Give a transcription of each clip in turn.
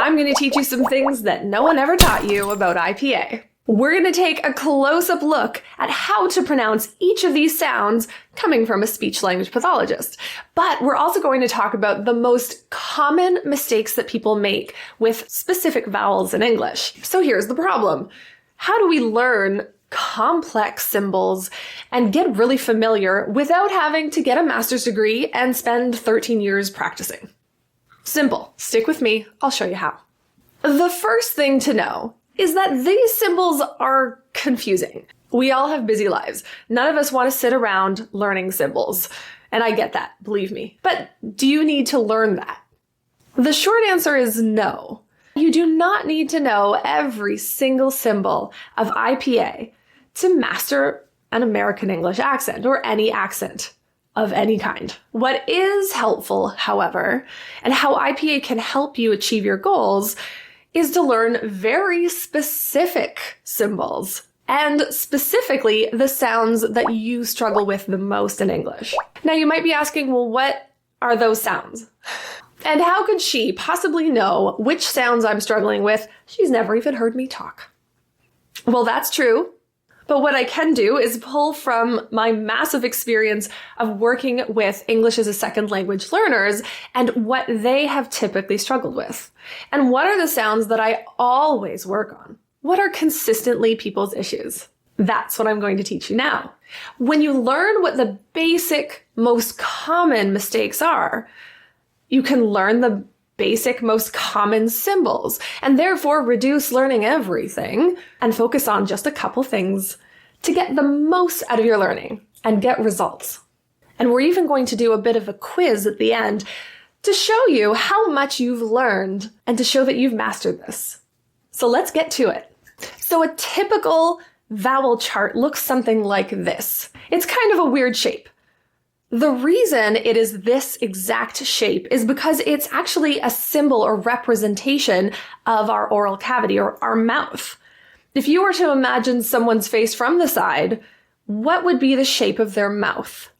I'm going to teach you some things that no one ever taught you about IPA. We're going to take a close-up look at how to pronounce each of these sounds coming from a speech-language pathologist. But we're also going to talk about the most common mistakes that people make with specific vowels in English. So here's the problem. How do we learn complex symbols and get really familiar without having to get a master's degree and spend 13 years practicing? Simple. Stick with me. I'll show you how. The first thing to know is that these symbols are confusing. We all have busy lives. None of us want to sit around learning symbols. And I get that, believe me. But do you need to learn that? The short answer is no. You do not need to know every single symbol of IPA to master an American English accent or any accent of any kind. What is helpful, however, and how IPA can help you achieve your goals is to learn very specific symbols, and specifically the sounds that you struggle with the most in English. Now you might be asking, well, what are those sounds? And how could she possibly know which sounds I'm struggling with? She's never even heard me talk. Well, that's true. But what I can do is pull from my massive experience of working with English as a second language learners and what they have typically struggled with. And what are the sounds that I always work on? What are consistently people's issues? That's what I'm going to teach you now. When you learn what the basic, most common mistakes are, you can learn the basic, most common symbols, and therefore reduce learning everything and focus on just a couple things to get the most out of your learning and get results. And we're even going to do a bit of a quiz at the end to show you how much you've learned and to show that you've mastered this. So let's get to it. So a typical vowel chart looks something like this. It's kind of a weird shape. The reason it is this exact shape is because it's actually a symbol or representation of our oral cavity or our mouth. If you were to imagine someone's face from the side, what would be the shape of their mouth?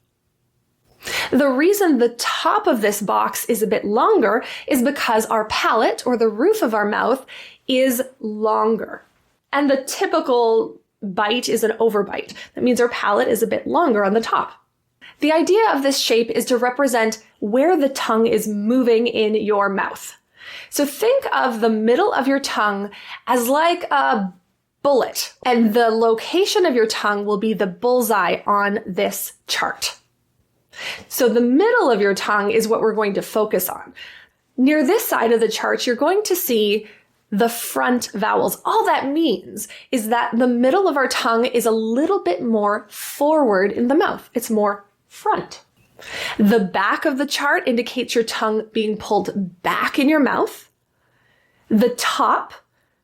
The reason the top of this box is a bit longer is because our palate or the roof of our mouth is longer. And the typical bite is an overbite. That means our palate is a bit longer on the top. The idea of this shape is to represent where the tongue is moving in your mouth. So think of the middle of your tongue as like a bullet, and the location of your tongue will be the bullseye on this chart. So the middle of your tongue is what we're going to focus on. Near this side of the chart, you're going to see the front vowels. All that means is that the middle of our tongue is a little bit more forward in the mouth. It's more front. The back of the chart indicates your tongue being pulled back in your mouth. The top,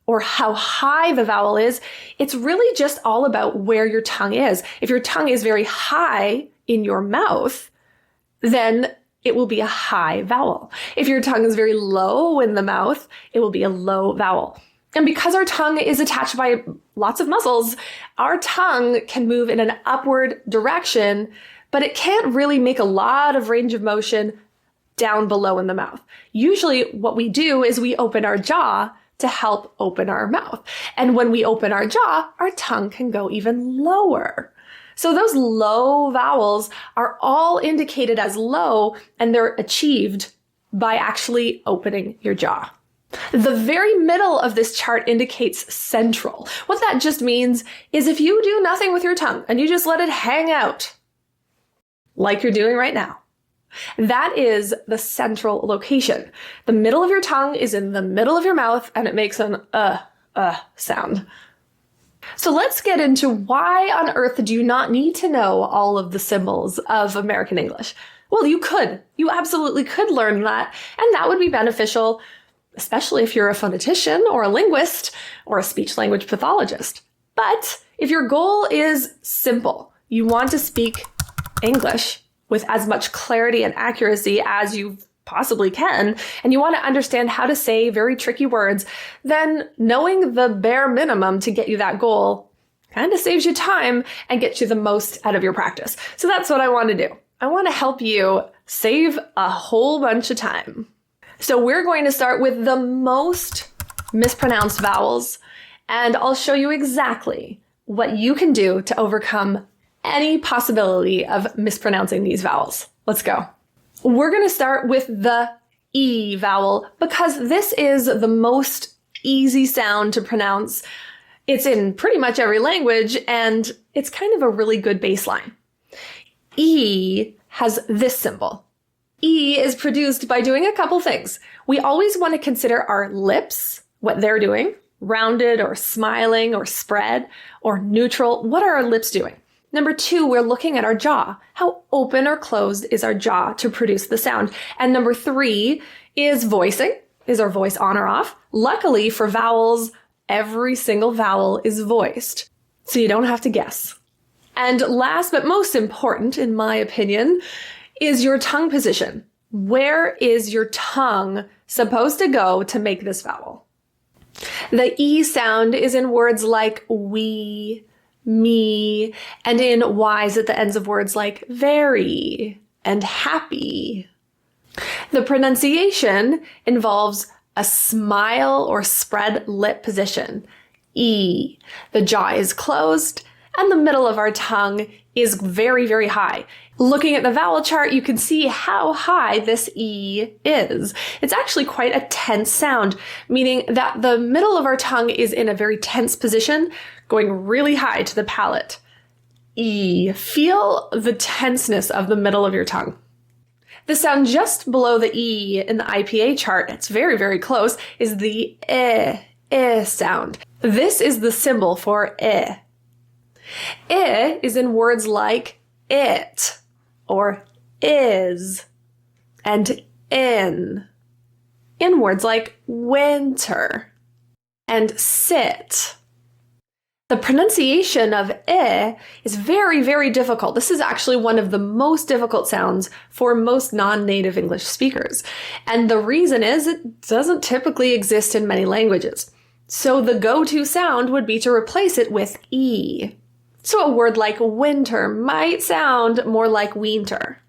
or how high the vowel is, it's really just all about where your tongue is. If your tongue is very high in your mouth, then it will be a high vowel. If your tongue is very low in the mouth, it will be a low vowel. And because our tongue is attached by lots of muscles, our tongue can move in an upward direction, but it can't really make a lot of range of motion down below in the mouth. Usually what we do is we open our jaw to help open our mouth. And when we open our jaw, our tongue can go even lower. So those low vowels are all indicated as low, and they're achieved by actually opening your jaw. The very middle of this chart indicates central. What that just means is if you do nothing with your tongue and you just let it hang out, like you're doing right now, that is the central location. The middle of your tongue is in the middle of your mouth, and it makes an sound. So let's get into why on earth do you not need to know all of the symbols of American English? Well, you could. You absolutely could learn that, and that would be beneficial, especially if you're a phonetician or a linguist or a speech-language pathologist. But if your goal is simple, you want to speak English with as much clarity and accuracy as you possibly can, and you want to understand how to say very tricky words, then knowing the bare minimum to get you that goal kind of saves you time and gets you the most out of your practice. So that's what I want to do. I want to help you save a whole bunch of time. So we're going to start with the most mispronounced vowels, and I'll show you exactly what you can do to overcome any possibility of mispronouncing these vowels. Let's go. We're going to start with the E vowel because this is the most easy sound to pronounce. It's in pretty much every language, and it's kind of a really good baseline. E has this symbol. E is produced by doing a couple things. We always want to consider our lips, what they're doing, rounded or smiling or spread or neutral. What are our lips doing? Number 2, we're looking at our jaw. How open or closed is our jaw to produce the sound? And number 3 is voicing. Is our voice on or off? Luckily for vowels, every single vowel is voiced, so you don't have to guess. And last but most important, in my opinion, is your tongue position. Where is your tongue supposed to go to make this vowel? The E sound is in words like we, me, and in Ys at the ends of words like very and happy. The pronunciation involves a smile or spread lip position. E. The jaw is closed and the middle of our tongue is very, very high. Looking at the vowel chart, you can see how high this E is. It's actually quite a tense sound, meaning that the middle of our tongue is in a very tense position, going really high to the palate. E. Feel the tenseness of the middle of your tongue. The sound just below the E in the IPA chart, it's very, very close, is the sound. This is the symbol for I is in words like it or is and in words like winter and sit. The pronunciation of I is very, very difficult. This is actually one of the most difficult sounds for most non-native English speakers. And the reason is it doesn't typically exist in many languages. So the go-to sound would be to replace it with E. So a word like winter might sound more like winter.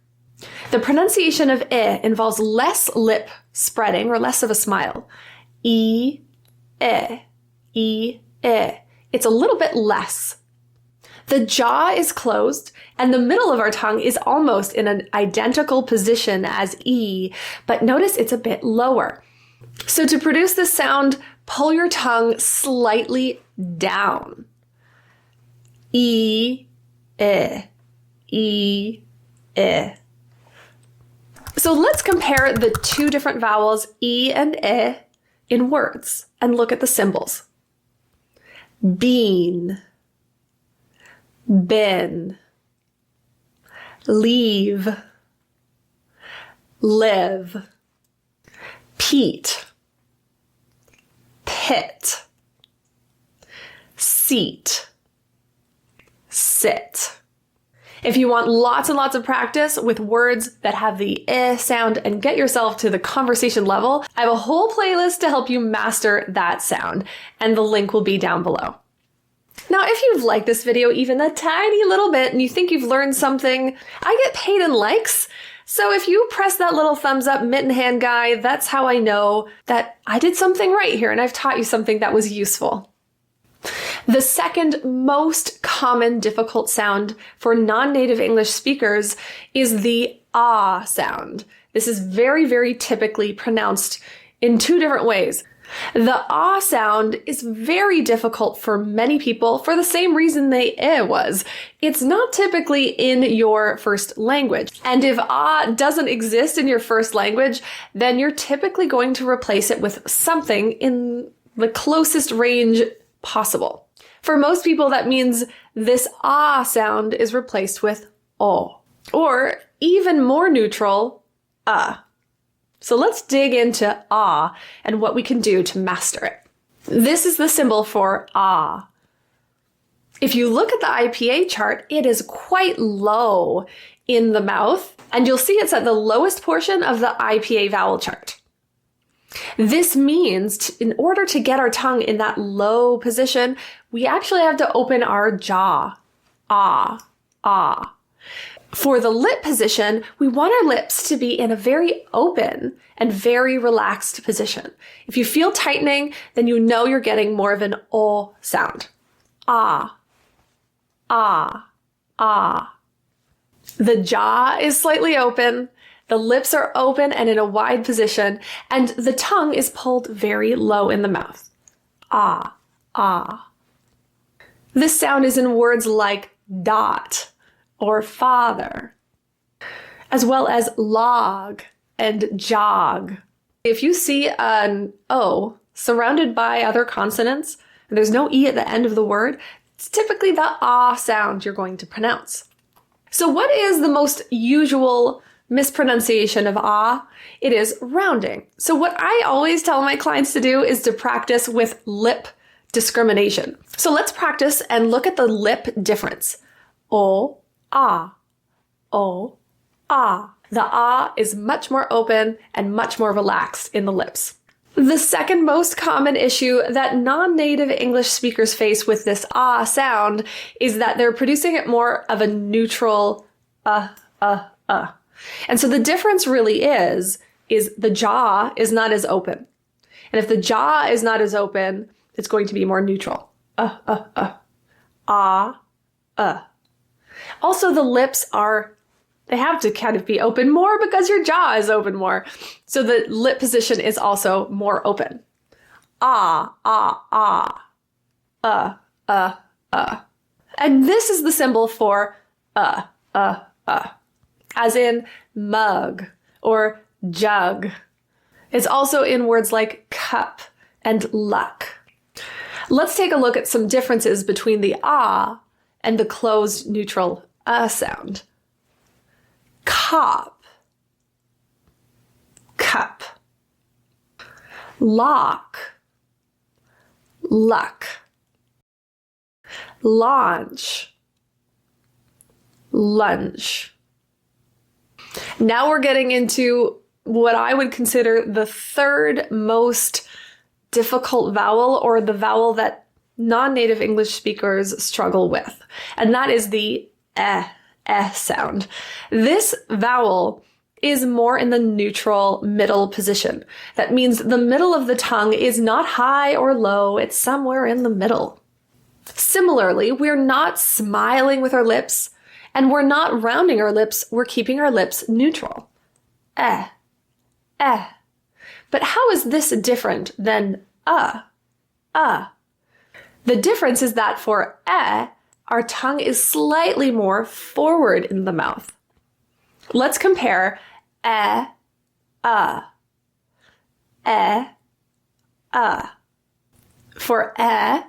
The pronunciation of I involves less lip spreading or less of a smile. E, I, E, I. It's a little bit less. The jaw is closed and the middle of our tongue is almost in an identical position as E, but notice it's a bit lower. So to produce this sound, pull your tongue slightly down. E, I, E, I. So let's compare the two different vowels, E and I, in words and look at the symbols. Bean, bin, leave, live, peat, pit, seat, sit. If you want lots and lots of practice with words that have the sound and get yourself to the conversation level, I have a whole playlist to help you master that sound, and the link will be down below. Now, if you've liked this video even a tiny little bit and you think you've learned something, I get paid in likes. So if you press that little thumbs up mitten hand guy, that's how I know that I did something right here and I've taught you something that was useful. The second most common difficult sound for non-native English speakers is the ah sound. This is very, very typically pronounced in two different ways. The ah sound is very difficult for many people for the same reason the I was. It's not typically in your first language. And if ah doesn't exist in your first language, then you're typically going to replace it with something in the closest range possible. For most people, that means this ah sound is replaced with o, or even more neutral, So let's dig into ah and what we can do to master it. This is the symbol for ah. If you look at the IPA chart, it is quite low in the mouth, and you'll see it's at the lowest portion of the IPA vowel chart. This means in order to get our tongue in that low position, we actually have to open our jaw. Ah, ah. For the lip position, we want our lips to be in a very open and very relaxed position. If you feel tightening, then you know you're getting more of an O sound. Ah, ah, ah. The jaw is slightly open, the lips are open and in a wide position, and the tongue is pulled very low in the mouth. Ah, ah. This sound is in words like dot or father, as well as log and jog. If you see an O surrounded by other consonants, and there's no E at the end of the word, it's typically the ah sound you're going to pronounce. So what is the most usual mispronunciation of ah? It is rounding. So what I always tell my clients to do is to practice with lip discrimination. So let's practice and look at the lip difference. O, ah, O, ah. The ah is much more open and much more relaxed in the lips. The second most common issue that non-native English speakers face with this ah sound is that they're producing it more of a neutral And so the difference really is the jaw is not as open. And if the jaw is not as open, it's going to be more neutral. Also, the lips they have to kind of be open more because your jaw is open more. So the lip position is also more open. Ah, ah, ah. And this is the symbol for as in mug or jug. It's also in words like cup and luck. Let's take a look at some differences between the ah and the closed neutral sound. Cop, cup. Lock, luck. Launch, lunch. Now we're getting into what I would consider the third most difficult vowel, or the vowel that non-native English speakers struggle with, and that is the sound. This vowel is more in the neutral middle position. That means the middle of the tongue is not high or low, it's somewhere in the middle. Similarly, we're not smiling with our lips, and we're not rounding our lips, we're keeping our lips neutral. But how is this different than The difference is that for our tongue is slightly more forward in the mouth. Let's compare For our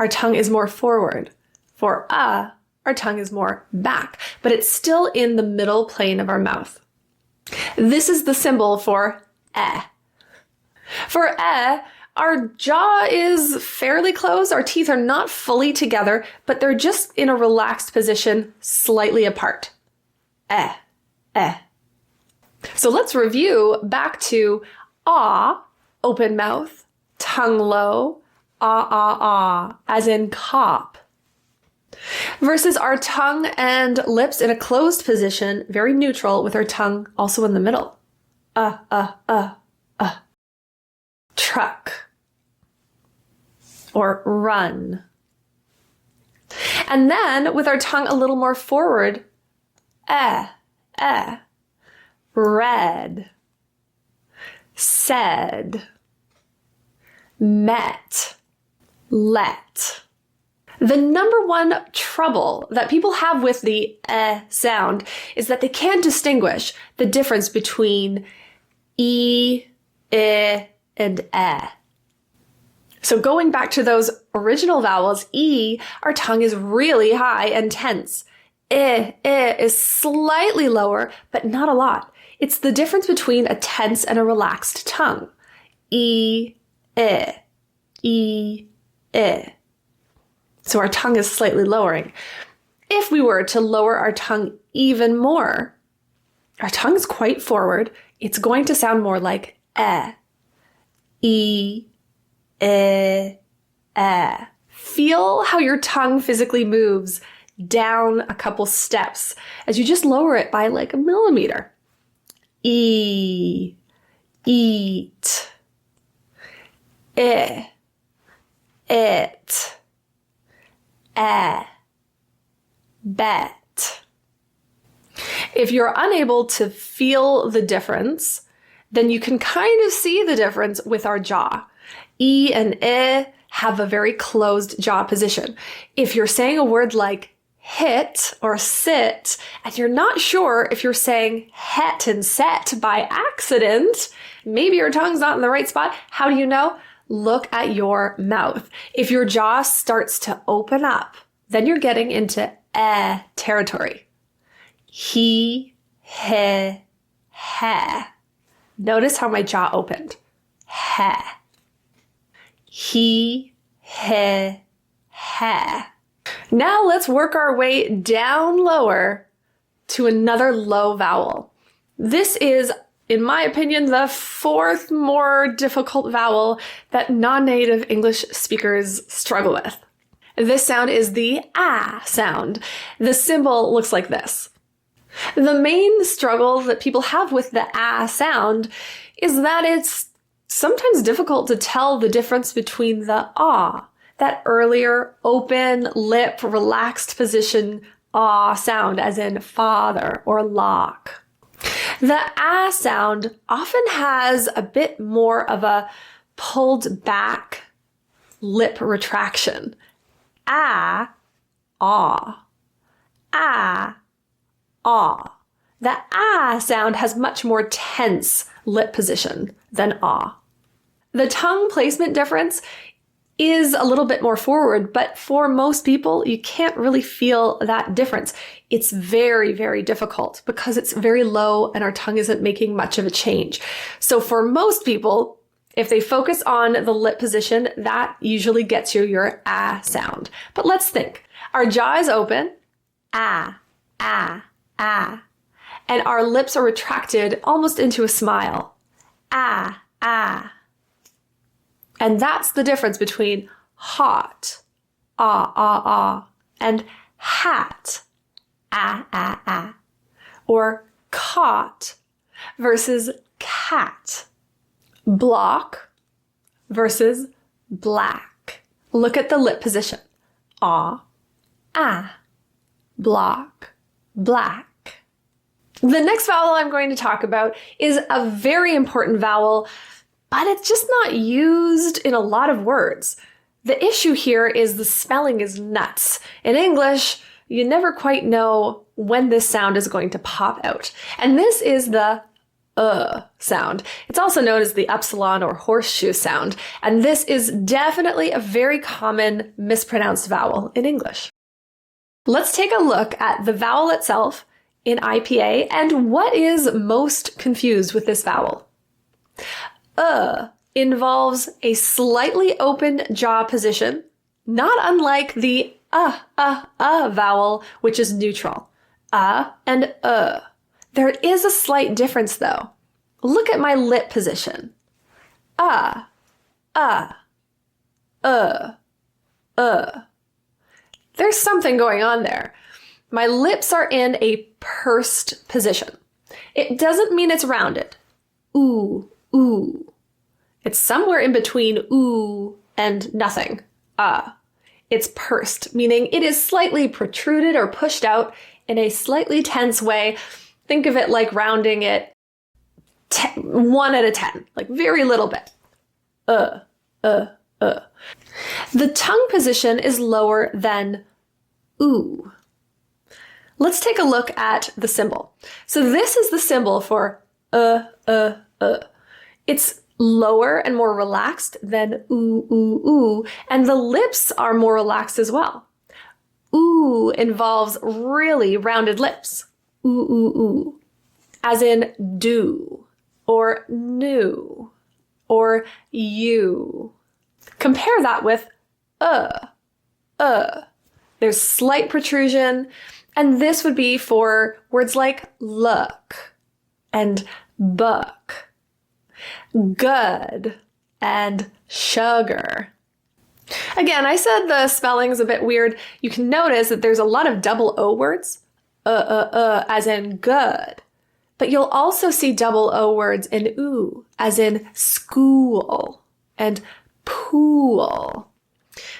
tongue is more forward. For our tongue is more back, but it's still in the middle plane of our mouth. This is the symbol for For our jaw is fairly closed. Our teeth are not fully together, but they're just in a relaxed position, slightly apart. So let's review back to ah, open mouth, tongue low, as in cop. Versus our tongue and lips in a closed position, very neutral, with our tongue also in the middle. Truck. Or run. And then with our tongue a little more forward, read, said, met, let. The number one trouble that people have with the sound is that they can't distinguish the difference between e, I, and So going back to those original vowels, E, our tongue is really high and tense. I is slightly lower, but not a lot. It's the difference between a tense and a relaxed tongue. E, I. So our tongue is slightly lowering. If we were to lower our tongue even more, our tongue is quite forward. It's going to sound more like E, Feel how your tongue physically moves down a couple steps as you just lower it by like a millimeter. E, eat. I, it. Bet. If you're unable to feel the difference, then you can kind of see the difference with our jaw. E and I have a very closed jaw position. If you're saying a word like hit or sit, and you're not sure if you're saying het and set by accident, maybe your tongue's not in the right spot. How do you know? Look at your mouth. If your jaw starts to open up, then you're getting into territory. He, he. Notice how my jaw opened. He, he. Now let's work our way down lower to another low vowel. This is, in my opinion, the fourth more difficult vowel that non-native English speakers struggle with. This sound is the ah sound. The symbol looks like this. The main struggle that people have with the ah sound is that it's sometimes difficult to tell the difference between the ah, that earlier open lip, relaxed position ah sound, as in father or lock. The ah sound often has a bit more of a pulled back lip retraction. Ah, ah, ah, ah. The ah sound has much more tense lip position than ah. The tongue placement difference is a little bit more forward, but for most people, you can't really feel that difference. It's very, very difficult because it's very low and our tongue isn't making much of a change. So for most people, if they focus on the lip position, that usually gets you your ah sound. But let's think. Our jaw is open, ah, ah, ah. And our lips are retracted almost into a smile. Ah, ah. And that's the difference between hot, ah, ah, ah, and hat, ah, ah, ah. Or caught versus cat. Block versus black. Look at the lip position. Ah, ah, block, black. The next vowel I'm going to talk about is a very important vowel, but it's just not used in a lot of words. The issue here is the spelling is nuts. In English, you never quite know when this sound is going to pop out. And this is the sound. It's also known as the upsilon or horseshoe sound. And this is definitely a very common mispronounced vowel in English. Let's take a look at the vowel itself in IPA and what is most confused with this vowel. Involves a slightly open jaw position, not unlike the vowel, which is neutral. And There is a slight difference though. Look at my lip position. There's something going on there. My lips are in a pursed position. It doesn't mean it's rounded. Ooh, ooh. It's somewhere in between ooh and nothing. It's pursed, meaning it is slightly protruded or pushed out in a slightly tense way. Think of it like rounding it 1 out of 10, like very little bit. The tongue position is lower than ooh. Let's take a look at the symbol. So this is the symbol for It's lower and more relaxed than ooh, ooh, ooh, and the lips are more relaxed as well. Ooh involves really rounded lips. Ooh, ooh, ooh. As in do, or new, or you. Compare that with There's slight protrusion, and this would be for words like look and book, good and sugar. Again, I said the spelling's a bit weird. You can notice that there's a lot of double O words, as in good. But you'll also see double O words in oo, as in school and pool.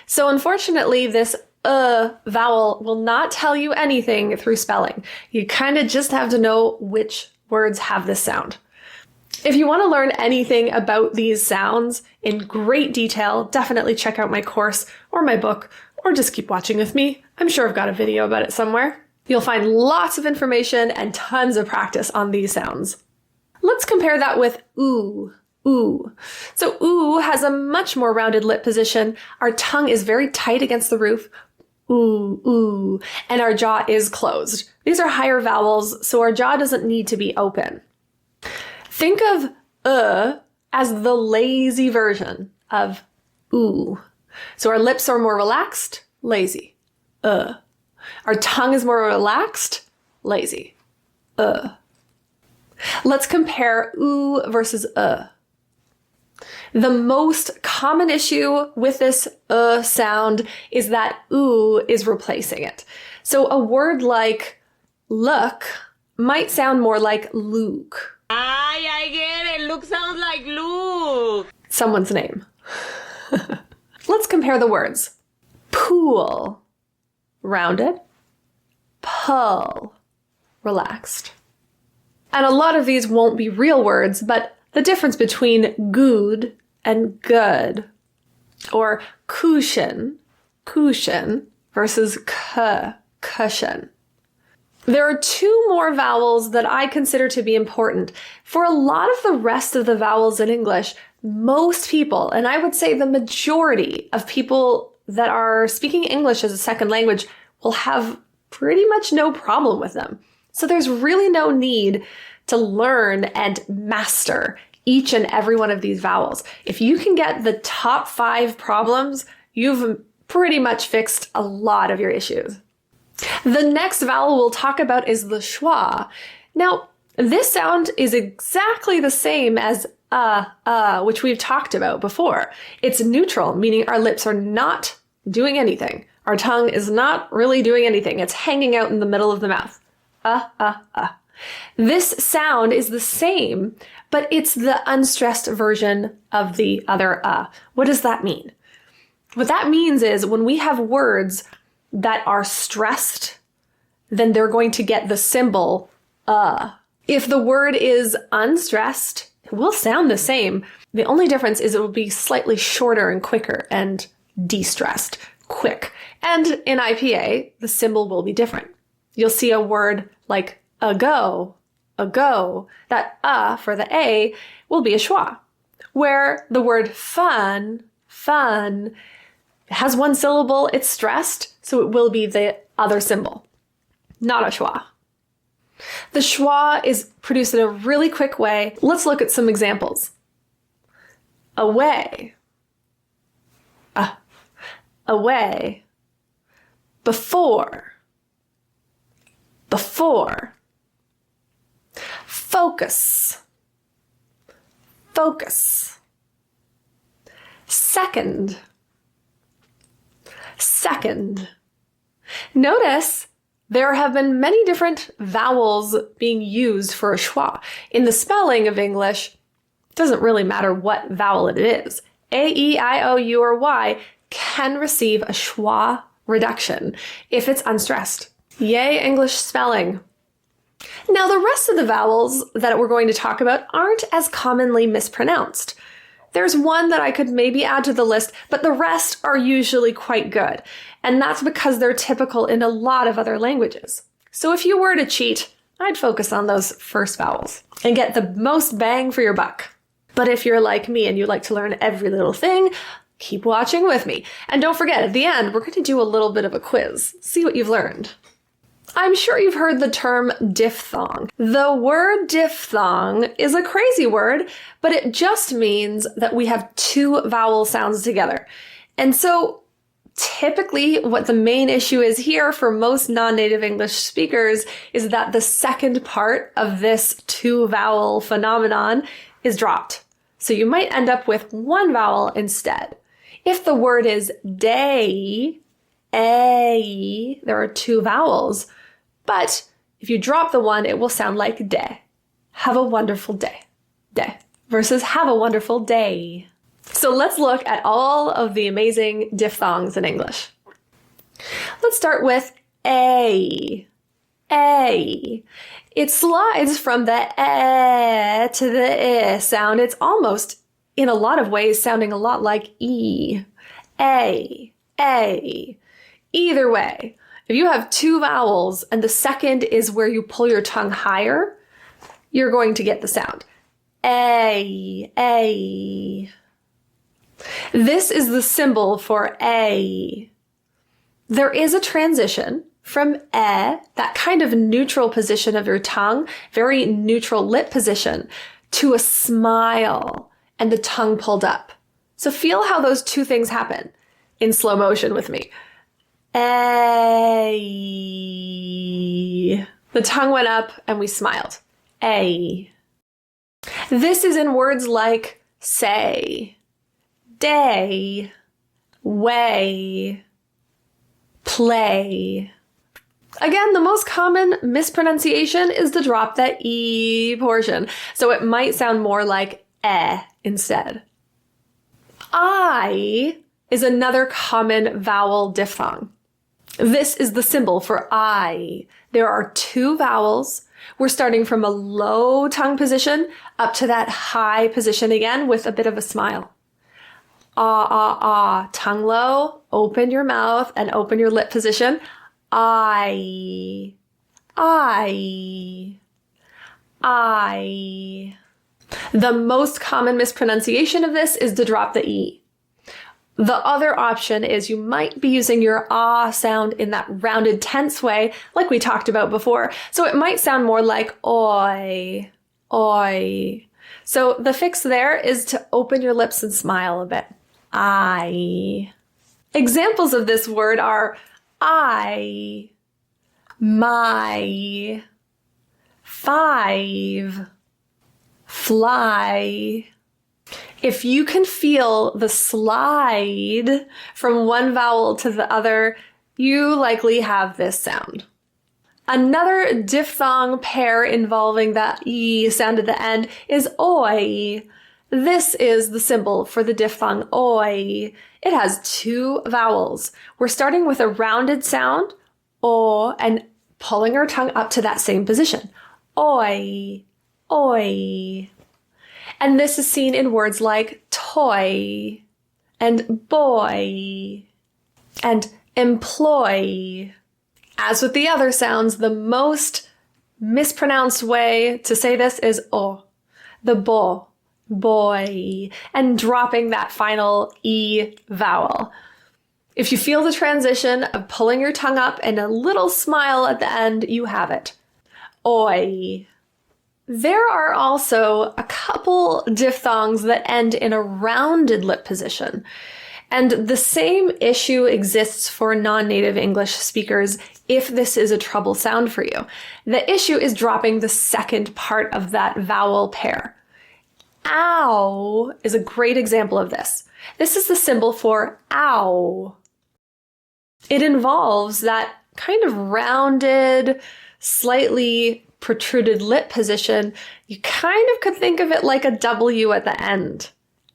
So unfortunately, this vowel will not tell you anything through spelling. You kind of just have to know which words have this sound. If you want to learn anything about these sounds in great detail, definitely check out my course or my book, or just keep watching with me. I'm sure I've got a video about it somewhere. You'll find lots of information and tons of practice on these sounds. Let's compare that with oo. Ooh. So ooh has a much more rounded lip position. Our tongue is very tight against the roof. Ooh, ooh. And our jaw is closed. These are higher vowels, so our jaw doesn't need to be open. Think of as the lazy version of ooh. So our lips are more relaxed, lazy. Our tongue is more relaxed, lazy. Let's compare oo versus The most common issue with this sound is that oo is replacing it. So a word like look might sound more like Luke. I get it. Luke sounds like Luke. Someone's name. Let's compare the words. Pool, rounded. Pull, relaxed. And a lot of these won't be real words, but the difference between good and good, or cushion, cushion, versus cushion. There are two more vowels that I consider to be important. For a lot of the rest of the vowels in English, most people, and I would say the majority of people that are speaking English as a second language, will have pretty much no problem with them. So there's really no need to learn and master each and every one of these vowels. If you can get the top 5 problems, you've pretty much fixed a lot of your issues. The next vowel we'll talk about is the schwa. Now, this sound is exactly the same as which we've talked about before. It's neutral, meaning our lips are not doing anything. Our tongue is not really doing anything. It's hanging out in the middle of the mouth. This sound is the same, but it's the unstressed version of the other What does that mean? What that means is when we have words that are stressed, then they're going to get the symbol If the word is unstressed, it will sound the same. The only difference is it will be slightly shorter and quicker, and de-stressed, quick. And in IPA, the symbol will be different. You'll see a word like ago, that for the A will be a schwa. Where the word fun, has one syllable, it's stressed, so it will be the other symbol, not a schwa. The schwa is produced in a really quick way. Let's look at some examples. Away, away, before, focus, second. Notice there have been many different vowels being used for a schwa. In the spelling of English, it doesn't really matter what vowel it is. A, E, I, O, U, or Y can receive a schwa reduction if it's unstressed. Yay, English spelling. Now, the rest of the vowels that we're going to talk about aren't as commonly mispronounced. There's one that I could maybe add to the list, but the rest are usually quite good. And that's because they're typical in a lot of other languages. So if you were to cheat, I'd focus on those first vowels and get the most bang for your buck. But if you're like me and you like to learn every little thing, keep watching with me. And don't forget, at the end, we're going to do a little bit of a quiz. See what you've learned. I'm sure you've heard the term diphthong. The word diphthong is a crazy word, but it just means that we have two vowel sounds together. And so typically what the main issue is here for most non-native English speakers is that the second part of this two vowel phenomenon is dropped. So you might end up with one vowel instead. If the word is day, a, there are 2 vowels, but if you drop the one, it will sound like de. Have a wonderful day. De. Versus have a wonderful day. So let's look at all of the amazing diphthongs in English. Let's start with a. A. It slides from the eh to the I sound. It's almost, in a lot of ways, sounding a lot like e. A. A. Either way, if you have 2 vowels and the second is where you pull your tongue higher, you're going to get the sound. A. A. This is the symbol for a. There is a transition from that kind of neutral position of your tongue, very neutral lip position, to a smile and the tongue pulled up. So feel how those 2 things happen in slow motion with me. A. The tongue went up and we smiled. A. This is in words like say, day, way, play. Again, the most common mispronunciation is to drop that E portion, so it might sound more like eh instead. I is another common vowel diphthong. This is the symbol for I. There are 2 vowels. We're starting from a low tongue position up to that high position again with a bit of a smile. Ah, ah, ah. Tongue low, open your mouth and open your lip position. I. The most common mispronunciation of this is to drop the E. The other option is you might be using your ah sound in that rounded tense way, like we talked about before. So it might sound more like oi, oi. So the fix there is to open your lips and smile a bit. I. Examples of this word are I, my, 5, fly. If you can feel the slide from one vowel to the other, you likely have this sound. Another diphthong pair involving that E sound at the end is oi. This is the symbol for the diphthong oi. It has 2 vowels. We're starting with a rounded sound, o, and pulling our tongue up to that same position. Oi, oi. And this is seen in words like toy and boy and employ. As with the other sounds, the most mispronounced way to say this is o, the bo, boy, and dropping that final E vowel. If you feel the transition of pulling your tongue up and a little smile at the end, you have it. Oi. There are also a couple diphthongs that end in a rounded lip position. And the same issue exists for non-native English speakers if this is a trouble sound for you. The issue is dropping the second part of that vowel pair. Ow is a great example of this. This is the symbol for ow. It involves that kind of rounded, slightly protruded lip position. You kind of could think of it like a W at the end.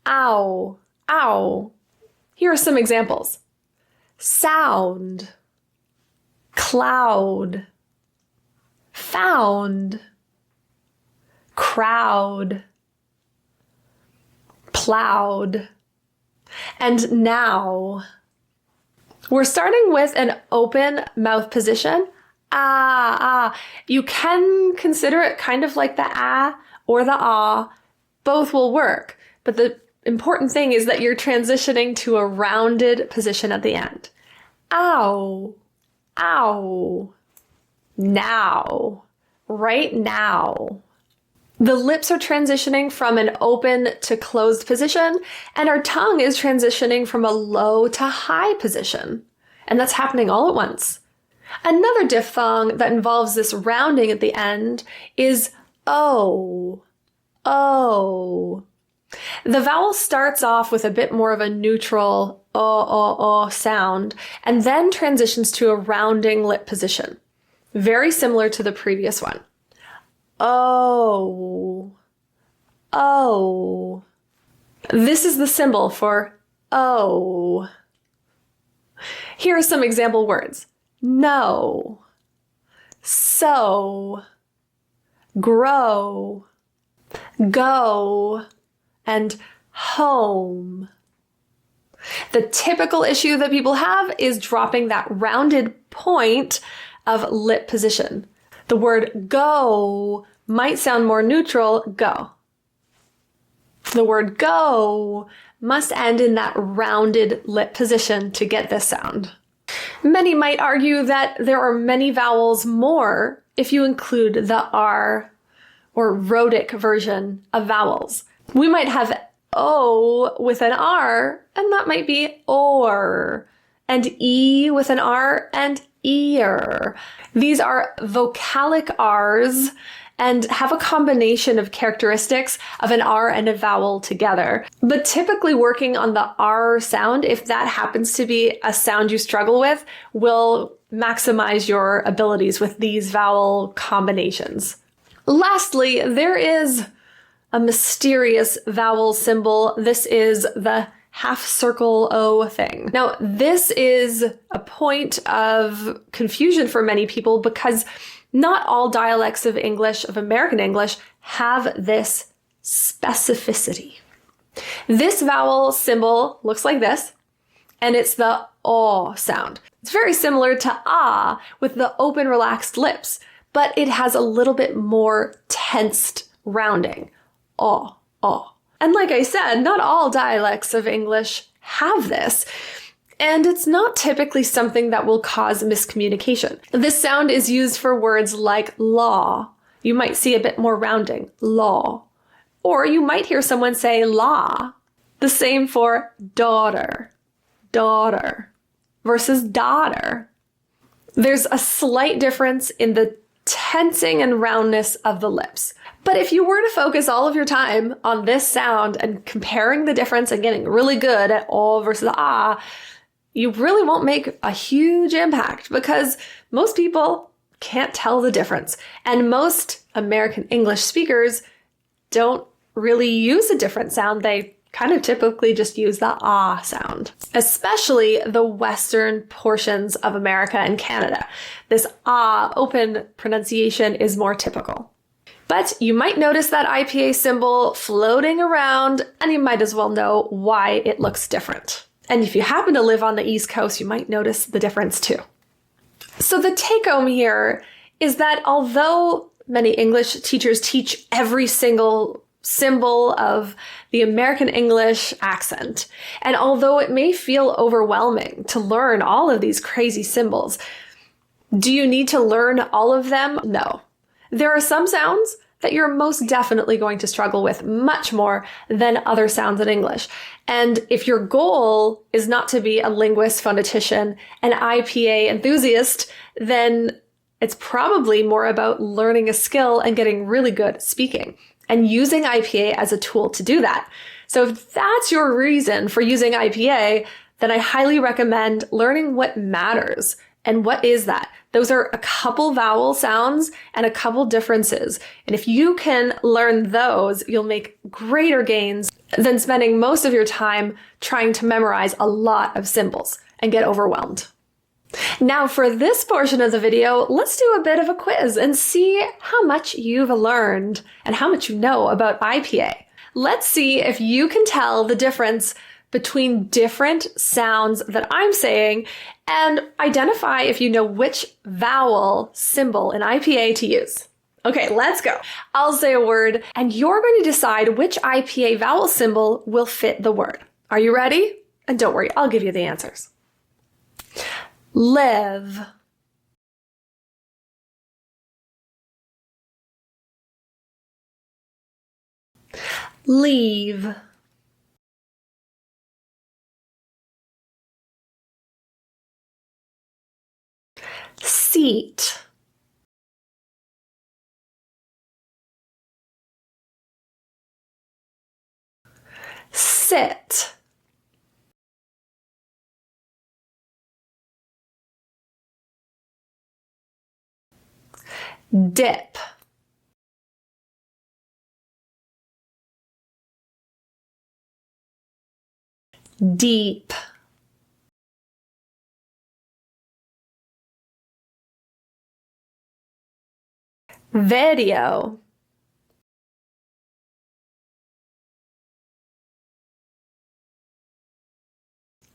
Ow, ow. Here are some examples. Sound, cloud, found, crowd, plowed, and now. We're starting with an open mouth position. Ah, ah. You can consider it kind of like the ah or the ah. Both will work, but the important thing is that you're transitioning to a rounded position at the end. Ow, ow, now, right now. The lips are transitioning from an open to closed position, and our tongue is transitioning from a low to high position. And that's happening all at once. Another diphthong that involves this rounding at the end is O. O. The vowel starts off with a bit more of a neutral o sound and then transitions to a rounding lip position, very similar to the previous one. O, O. This is the symbol for O. Here are some example words. No, so, grow, go, and home. The typical issue that people have is dropping that rounded point of lip position. The word go might sound more neutral, go. The word go must end in that rounded lip position to get this sound. Many might argue that there are many vowels more if you include the R or rhotic version of vowels. We might have O with an R, and that might be or, and E with an R and ear. These are vocalic Rs and have a combination of characteristics of an R and a vowel together. But typically working on the R sound, if that happens to be a sound you struggle with, will maximize your abilities with these vowel combinations. Lastly, there is a mysterious vowel symbol. This is the half circle O thing. Now, this is a point of confusion for many people because not all dialects of English, of American English, have this specificity. This vowel symbol looks like this, and it's the O sound. It's very similar to ah with the open, relaxed lips, but it has a little bit more tensed rounding. O, O. And like I said, not all dialects of English have this. And it's not typically something that will cause miscommunication. This sound is used for words like law. You might see a bit more rounding, law. Or you might hear someone say la. The same for daughter, daughter, versus daughter. There's a slight difference in the tensing and roundness of the lips. But if you were to focus all of your time on this sound and comparing the difference and getting really good at O versus ah, you really won't make a huge impact because most people can't tell the difference. And most American English speakers don't really use a different sound. They kind of typically just use the ah sound, especially the western portions of America and Canada. This ah open pronunciation is more typical. But you might notice that IPA symbol floating around, and you might as well know why it looks different. And if you happen to live on the East Coast, you might notice the difference too. So the take-home here is that although many English teachers teach every single symbol of the American English accent, and although it may feel overwhelming to learn all of these crazy symbols, do you need to learn all of them? No. There are some sounds that you're most definitely going to struggle with much more than other sounds in English. And if your goal is not to be a linguist, phonetician, an IPA enthusiast, then it's probably more about learning a skill and getting really good at speaking and using IPA as a tool to do that. So if that's your reason for using IPA, then I highly recommend learning what matters. And what is that? Those are a couple vowel sounds and a couple differences. And if you can learn those, you'll make greater gains than spending most of your time trying to memorize a lot of symbols and get overwhelmed. Now for this portion of the video, let's do a bit of a quiz and see how much you've learned and how much you know about IPA. Let's see if you can tell the difference between different sounds that I'm saying and identify if you know which vowel symbol in IPA to use. Okay, let's go. I'll say a word and you're going to decide which IPA vowel symbol will fit the word. Are you ready? And don't worry, I'll give you the answers. Live. Leave. Seat. sit, dip, deep, video,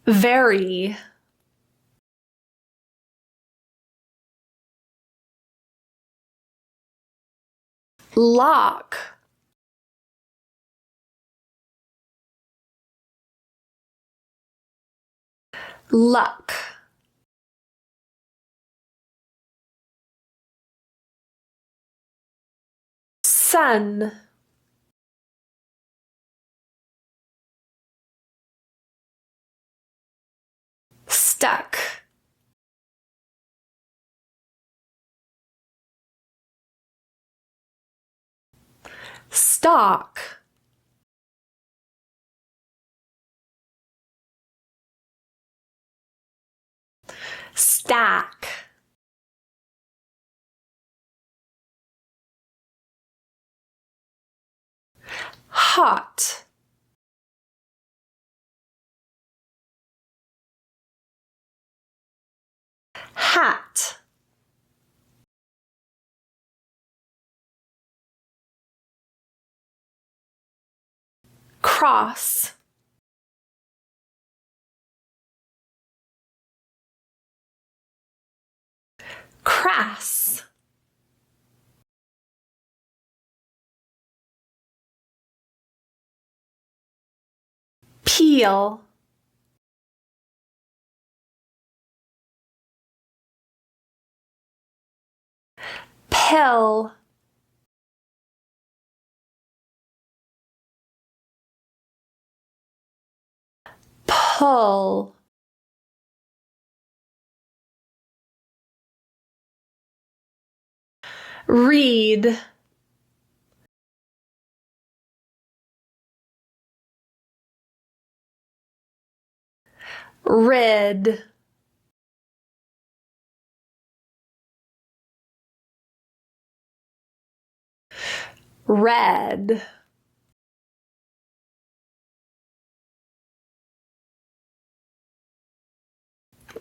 very, lock, luck, sun, stuck, stock, stack, hot, hat, cross, crass, peel, pill, pull, read, rid, red,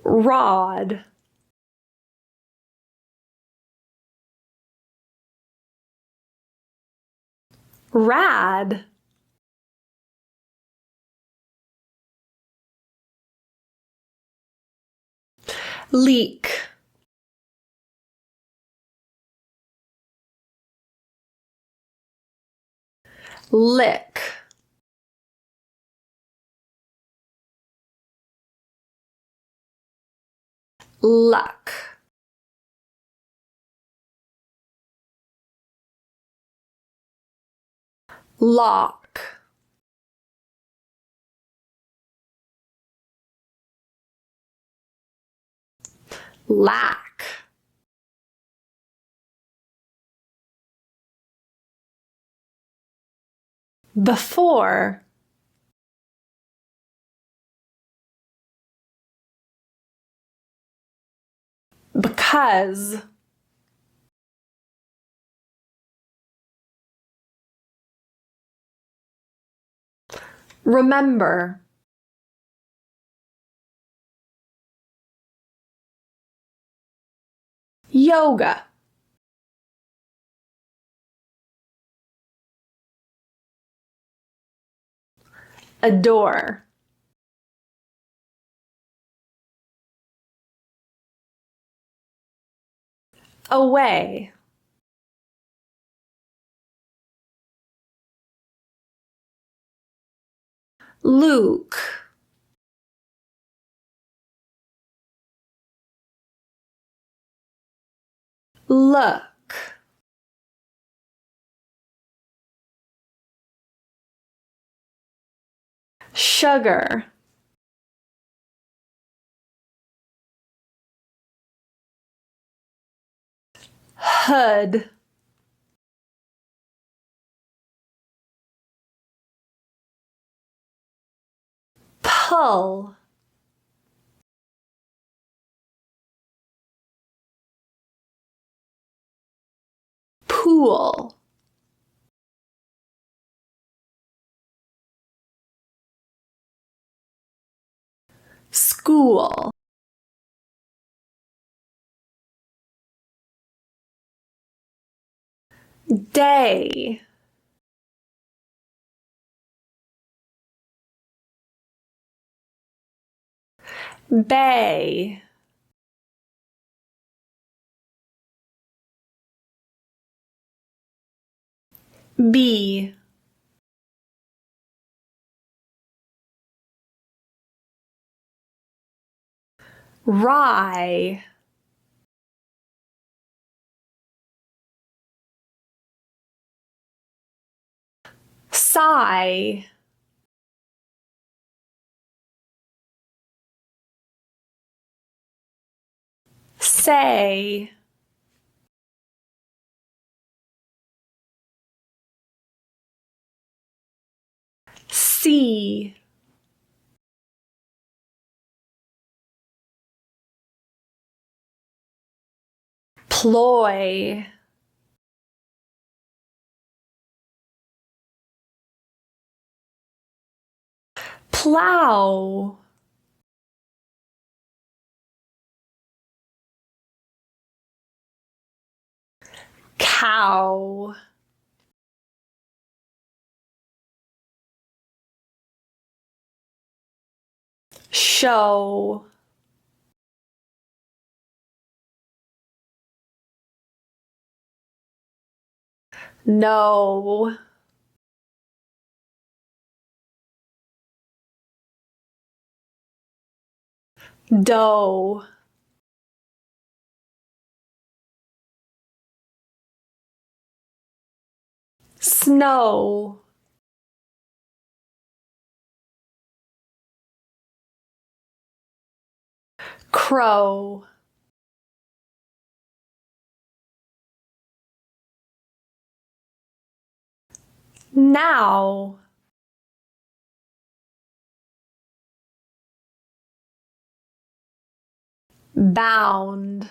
rod, rad, leak, lick, luck, lock, lack, before, because, remember, yoga, adore, away, Luke, look, sugar, hood, pull, pool, school, day, bay, bee, rye, sigh, say, see, ploy, plow, cow, show, no, dough, snow, crow, now, bound.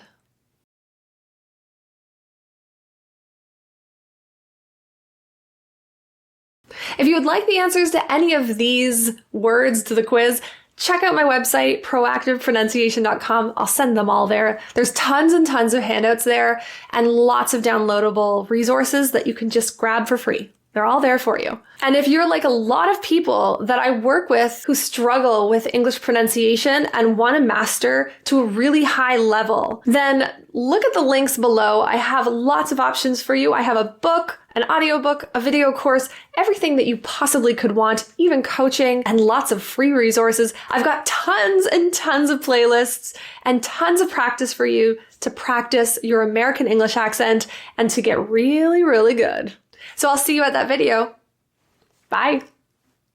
If you would like the answers to any of these words to the quiz, check out my website, proactivepronunciation.com. I'll send them all there. There's tons and tons of handouts there and lots of downloadable resources that you can just grab for free. They're all there for you. And if you're like a lot of people that I work with who struggle with English pronunciation and want to master to a really high level, then look at the links below. I have lots of options for you. I have a book, an audiobook, a video course, everything that you possibly could want, even coaching, and lots of free resources. I've got tons and tons of playlists and tons of practice for you to practice your American English accent and to get really, really good. So I'll see you at that video. Bye.